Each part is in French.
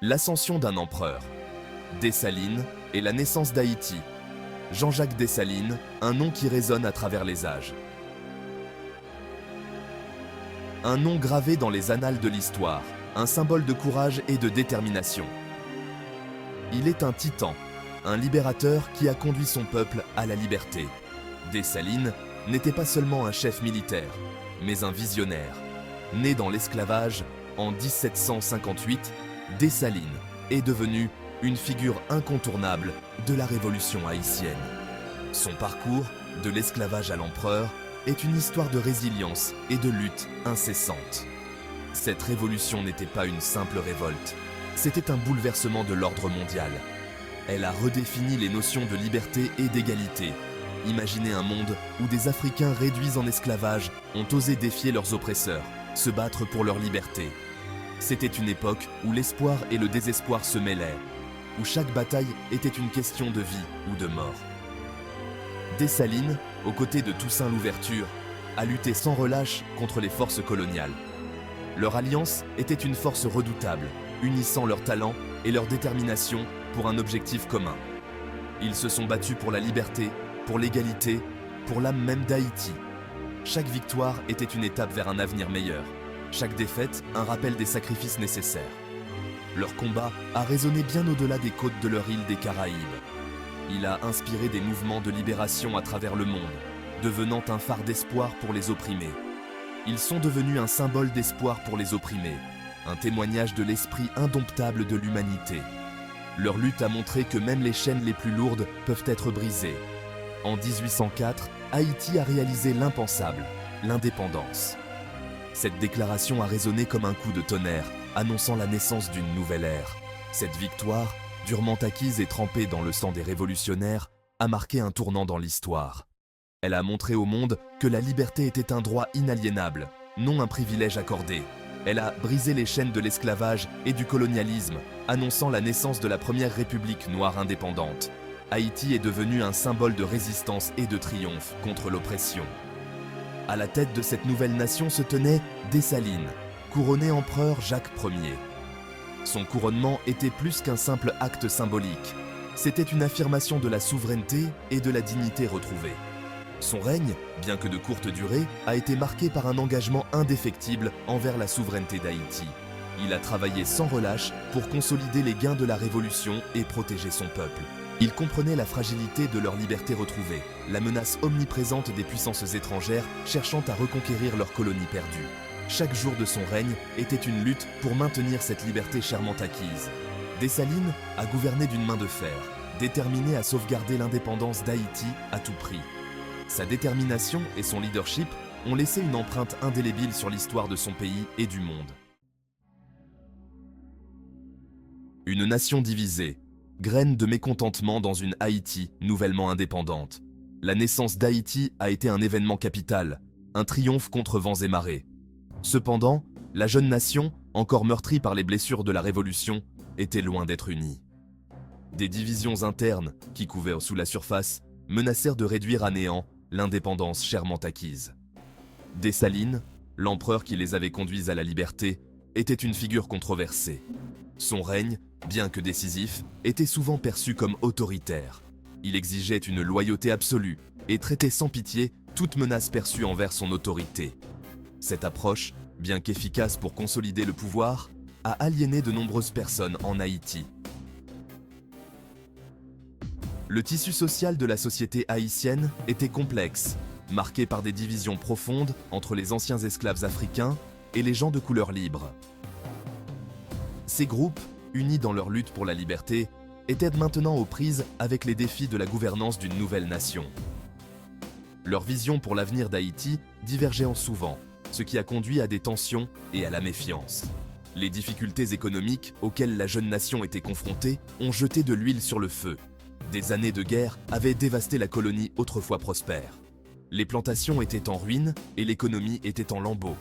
L'ascension d'un empereur, Dessalines et la naissance d'Haïti. Jean-Jacques Dessalines, un nom qui résonne à travers les âges. Un nom gravé dans les annales de l'histoire, un symbole de courage et de détermination. Il est un titan, un libérateur qui a conduit son peuple à la liberté. Dessalines n'était pas seulement un chef militaire, mais un visionnaire. Né dans l'esclavage en 1758, Dessalines est devenu une figure incontournable de la révolution haïtienne. Son parcours, de l'esclavage à l'empereur, est une histoire de résilience et de lutte incessante. Cette révolution n'était pas une simple révolte, c'était un bouleversement de l'ordre mondial. Elle a redéfini les notions de liberté et d'égalité. Imaginez un monde où des Africains réduits en esclavage ont osé défier leurs oppresseurs, se battre pour leur liberté. C'était une époque où l'espoir et le désespoir se mêlaient, où chaque bataille était une question de vie ou de mort. Dessalines, aux côtés de Toussaint Louverture, a lutté sans relâche contre les forces coloniales. Leur alliance était une force redoutable, unissant leurs talents et leur détermination pour un objectif commun. Ils se sont battus pour la liberté, pour l'égalité, pour l'âme même d'Haïti. Chaque victoire était une étape vers un avenir meilleur. Chaque défaite, un rappel des sacrifices nécessaires. Leur combat a résonné bien au-delà des côtes de leur île des Caraïbes. Il a inspiré des mouvements de libération à travers le monde, devenant un phare d'espoir pour les opprimés. Ils sont devenus un symbole d'espoir pour les opprimés, un témoignage de l'esprit indomptable de l'humanité. Leur lutte a montré que même les chaînes les plus lourdes peuvent être brisées. En 1804, Haïti a réalisé l'impensable, l'indépendance. Cette déclaration a résonné comme un coup de tonnerre, annonçant la naissance d'une nouvelle ère. Cette victoire, durement acquise et trempée dans le sang des révolutionnaires, a marqué un tournant dans l'histoire. Elle a montré au monde que la liberté était un droit inaliénable, non un privilège accordé. Elle a brisé les chaînes de l'esclavage et du colonialisme, annonçant la naissance de la première république noire indépendante. Haïti est devenu un symbole de résistance et de triomphe contre l'oppression. À la tête de cette nouvelle nation se tenait Dessalines, couronné empereur Jacques Ier. Son couronnement était plus qu'un simple acte symbolique. C'était une affirmation de la souveraineté et de la dignité retrouvée. Son règne, bien que de courte durée, a été marqué par un engagement indéfectible envers la souveraineté d'Haïti. Il a travaillé sans relâche pour consolider les gains de la Révolution et protéger son peuple. Il comprenait la fragilité de leur liberté retrouvée, la menace omniprésente des puissances étrangères cherchant à reconquérir leurs colonies perdues. Chaque jour de son règne était une lutte pour maintenir cette liberté chèrement acquise. Dessalines a gouverné d'une main de fer, déterminé à sauvegarder l'indépendance d'Haïti à tout prix. Sa détermination et son leadership ont laissé une empreinte indélébile sur l'histoire de son pays et du monde. Une nation divisée, graine de mécontentement dans une Haïti nouvellement indépendante. La naissance d'Haïti a été un événement capital, un triomphe contre vents et marées. Cependant, la jeune nation, encore meurtrie par les blessures de la Révolution, était loin d'être unie. Des divisions internes, qui couvaient sous la surface, menacèrent de réduire à néant l'indépendance chèrement acquise. Dessalines, l'empereur qui les avait conduits à la liberté, était une figure controversée. Son règne, bien que décisif, était souvent perçu comme autoritaire. Il exigeait une loyauté absolue et traitait sans pitié toute menace perçue envers son autorité. Cette approche, bien qu'efficace pour consolider le pouvoir, a aliéné de nombreuses personnes en Haïti. Le tissu social de la société haïtienne était complexe, marqué par des divisions profondes entre les anciens esclaves africains et les gens de couleur libre. Ces groupes, unis dans leur lutte pour la liberté, étaient maintenant aux prises avec les défis de la gouvernance d'une nouvelle nation. Leur vision pour l'avenir d'Haïti divergeait souvent, ce qui a conduit à des tensions et à la méfiance. Les difficultés économiques auxquelles la jeune nation était confrontée ont jeté de l'huile sur le feu. Des années de guerre avaient dévasté la colonie autrefois prospère. Les plantations étaient en ruine et l'économie était en lambeaux.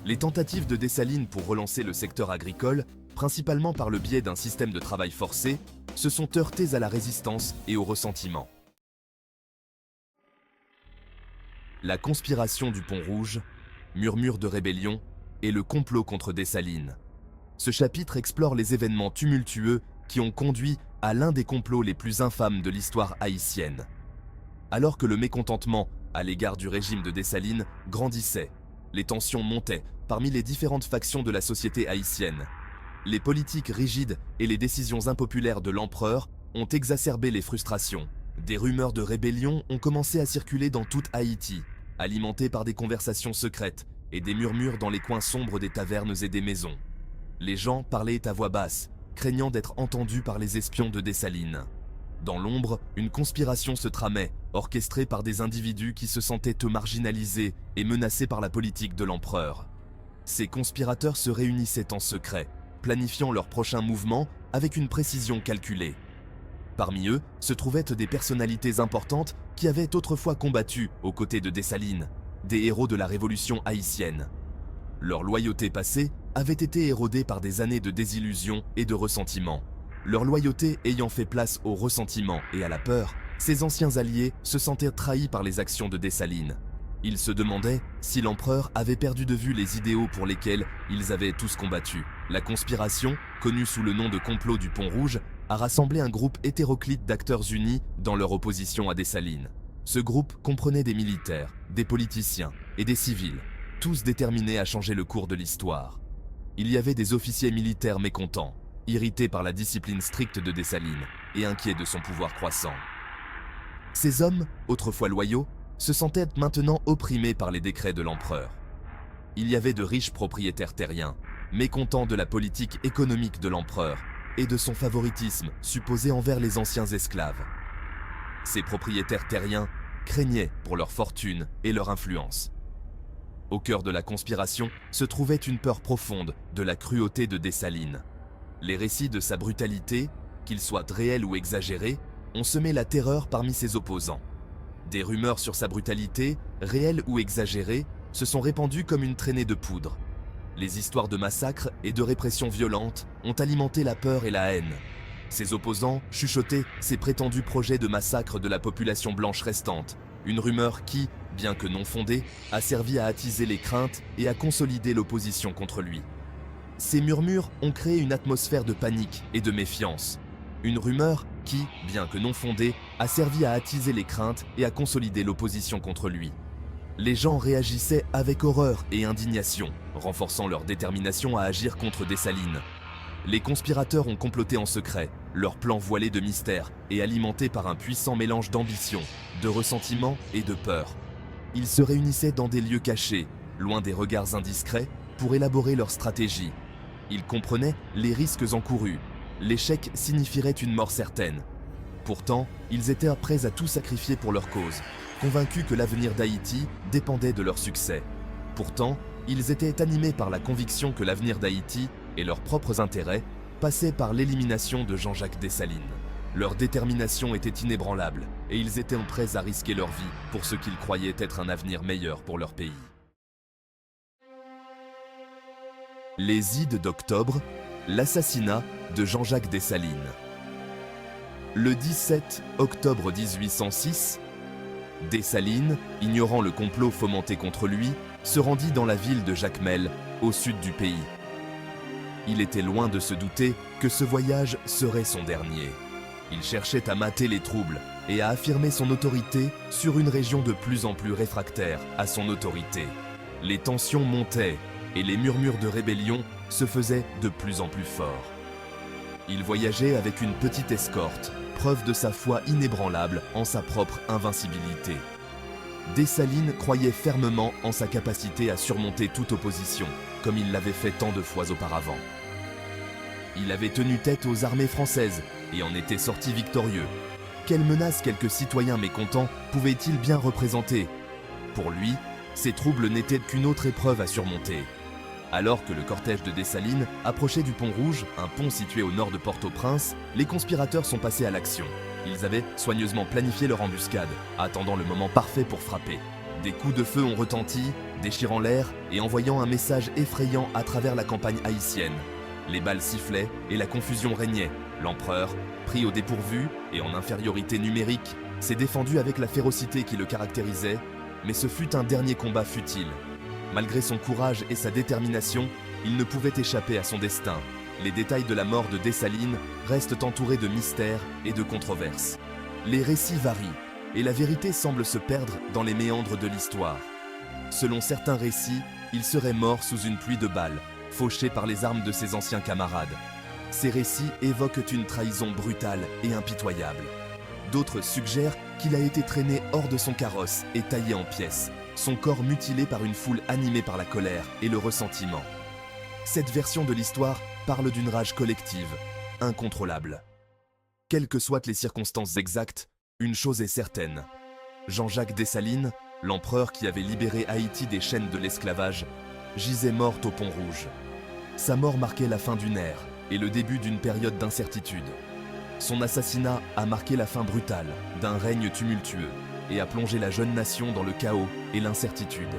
Les tentatives de Dessalines pour relancer le secteur agricole, principalement par le biais d'un système de travail forcé, se sont heurtées à la résistance et au ressentiment. La conspiration du Pont Rouge, murmure de rébellion et le complot contre Dessalines. Ce chapitre explore les événements tumultueux qui ont conduit à l'un des complots les plus infâmes de l'histoire haïtienne. Alors que le mécontentement à l'égard du régime de Dessalines grandissait, les tensions montaient parmi les différentes factions de la société haïtienne. Les politiques rigides et les décisions impopulaires de l'empereur ont exacerbé les frustrations. Des rumeurs de rébellion ont commencé à circuler dans toute Haïti, alimentées par des conversations secrètes et des murmures dans les coins sombres des tavernes et des maisons. Les gens parlaient à voix basse, craignant d'être entendus par les espions de Dessalines. Dans l'ombre, une conspiration se tramait, orchestrée par des individus qui se sentaient eux marginalisés et menacés par la politique de l'empereur. Ces conspirateurs se réunissaient en secret, planifiant leurs prochains mouvements avec une précision calculée. Parmi eux se trouvaient des personnalités importantes qui avaient autrefois combattu aux côtés de Dessalines, des héros de la révolution haïtienne. Leur loyauté passée avait été érodée par des années de désillusion et de ressentiment. Leur loyauté ayant fait place au ressentiment et à la peur, ces anciens alliés se sentaient trahis par les actions de Dessalines. Ils se demandaient si l'empereur avait perdu de vue les idéaux pour lesquels ils avaient tous combattu. La conspiration, connue sous le nom de complot du Pont Rouge, a rassemblé un groupe hétéroclite d'acteurs unis dans leur opposition à Dessalines. Ce groupe comprenait des militaires, des politiciens et des civils, tous déterminés à changer le cours de l'histoire. Il y avait des officiers militaires mécontents, irrités par la discipline stricte de Dessalines et inquiets de son pouvoir croissant. Ces hommes, autrefois loyaux, se sentaient maintenant opprimés par les décrets de l'empereur. Il y avait de riches propriétaires terriens, mécontents de la politique économique de l'empereur et de son favoritisme supposé envers les anciens esclaves. Ces propriétaires terriens craignaient pour leur fortune et leur influence. Au cœur de la conspiration se trouvait une peur profonde de la cruauté de Dessalines. Les récits de sa brutalité, qu'ils soient réels ou exagérés, ont semé la terreur parmi ses opposants. Des rumeurs sur sa brutalité, réelles ou exagérées, se sont répandues comme une traînée de poudre. Les histoires de massacres et de répression violentes ont alimenté la peur et la haine. Ses opposants chuchotaient ses prétendus projets de massacre de la population blanche restante, une rumeur qui, bien que non fondée, a servi à attiser les craintes et à consolider l'opposition contre lui. Ces murmures ont créé une atmosphère de panique et de méfiance. Une rumeur qui, bien que non fondée, a servi à attiser les craintes et à consolider l'opposition contre lui. Les gens réagissaient avec horreur et indignation, renforçant leur détermination à agir contre Dessalines. Les conspirateurs ont comploté en secret, leur plan voilé de mystère et alimenté par un puissant mélange d'ambition, de ressentiment et de peur. Ils se réunissaient dans des lieux cachés, loin des regards indiscrets, pour élaborer leur stratégie. Ils comprenaient les risques encourus. L'échec signifierait une mort certaine. Pourtant, ils étaient prêts à tout sacrifier pour leur cause, convaincus que l'avenir d'Haïti dépendait de leur succès. Pourtant, ils étaient animés par la conviction que l'avenir d'Haïti et leurs propres intérêts passaient par l'élimination de Jean-Jacques Dessalines. Leur détermination était inébranlable et ils étaient prêts à risquer leur vie pour ce qu'ils croyaient être un avenir meilleur pour leur pays. Les Ides d'octobre, l'assassinat de Jean-Jacques Dessalines. Le 17 octobre 1806, Dessalines, ignorant le complot fomenté contre lui, se rendit dans la ville de Jacmel, au sud du pays. Il était loin de se douter que ce voyage serait son dernier. Il cherchait à mater les troubles et à affirmer son autorité sur une région de plus en plus réfractaire à son autorité. Les tensions montaient et les murmures de rébellion se faisaient de plus en plus forts. Il voyageait avec une petite escorte, preuve de sa foi inébranlable en sa propre invincibilité. Dessalines croyait fermement en sa capacité à surmonter toute opposition, comme il l'avait fait tant de fois auparavant. Il avait tenu tête aux armées françaises et en était sorti victorieux. Quelle menace quelques citoyens mécontents pouvaient-ils bien représenter? Pour lui, ces troubles n'étaient qu'une autre épreuve à surmonter. Alors que le cortège de Dessalines approchait du Pont Rouge, un pont situé au nord de Port-au-Prince, les conspirateurs sont passés à l'action. Ils avaient soigneusement planifié leur embuscade, attendant le moment parfait pour frapper. Des coups de feu ont retenti, déchirant l'air et envoyant un message effrayant à travers la campagne haïtienne. Les balles sifflaient et la confusion régnait. L'empereur, pris au dépourvu et en infériorité numérique, s'est défendu avec la férocité qui le caractérisait, mais ce fut un dernier combat futile. Malgré son courage et sa détermination, Il ne pouvait échapper à son destin. Les détails de la mort de Dessalines restent entourés de mystères et de controverses. Les récits varient, et la vérité semble se perdre dans les méandres de l'histoire. Selon certains récits, il serait mort sous une pluie de balles, fauché par les armes de ses anciens camarades. Ces récits évoquent une trahison brutale et impitoyable. D'autres suggèrent qu'il a été traîné hors de son carrosse et taillé en pièces, son corps mutilé par une foule animée par la colère et le ressentiment. Cette version de l'histoire parle d'une rage collective, incontrôlable. Quelles que soient les circonstances exactes, une chose est certaine. Jean-Jacques Dessalines, l'empereur qui avait libéré Haïti des chaînes de l'esclavage, gisait mort au Pont Rouge. Sa mort marquait la fin d'une ère et le début d'une période d'incertitude. Son assassinat a marqué la fin brutale d'un règne tumultueux et a plongé la jeune nation dans le chaos et l'incertitude.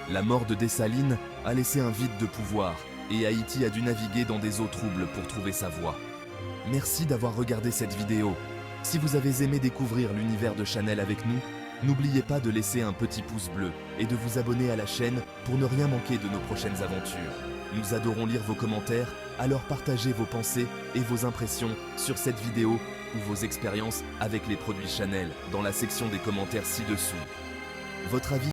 La mort de Dessalines a laissé un vide de pouvoir et Haïti a dû naviguer dans des eaux troubles pour trouver sa voie. Merci d'avoir regardé cette vidéo. Si vous avez aimé découvrir l'univers de Chanel avec nous, n'oubliez pas de laisser un petit pouce bleu et de vous abonner à la chaîne pour ne rien manquer de nos prochaines aventures. Nous adorons lire vos commentaires, alors partagez vos pensées et vos impressions sur cette vidéo ou vos expériences avec les produits Chanel dans la section des commentaires ci-dessous. Votre avis